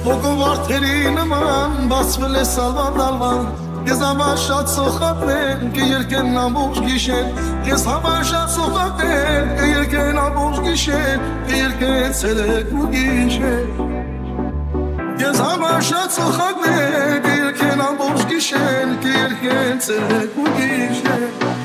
Ոգով արդերի նման բացվել է սալվանդալվան Ես համար շատ սոխատներ կերկեն ամբողջ գիշեր Ես համար շատ սոխատներ կերկեն ամբողջ գիշեր Կերկեն ցերեկ ու գիշեր Ես համար շատ սոխատներ կերկեն ամբողջ գիշեր Կերկեն ցերեկ ու գիշեր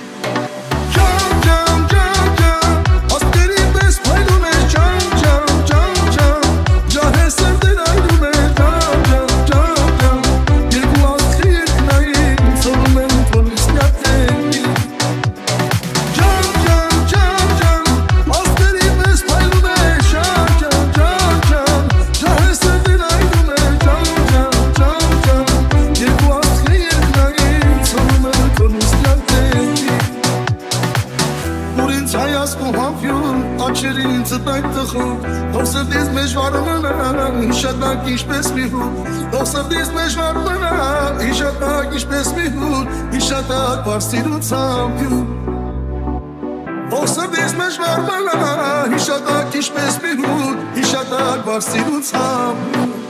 Աչերին ծտայք տխում Թող սրտից մեջ վարմնա Հիշատակ ինչպես մի հուր Թող սրտից մեջ վարմնա Հիշատակ ինչպես մի հուր Հիշատակ վարսիրու ծամպյու Թող սրտից մեջ վարմնա Հիշատակ ինչպես մի հուր Հիշատակ վարսիրու ծամպյու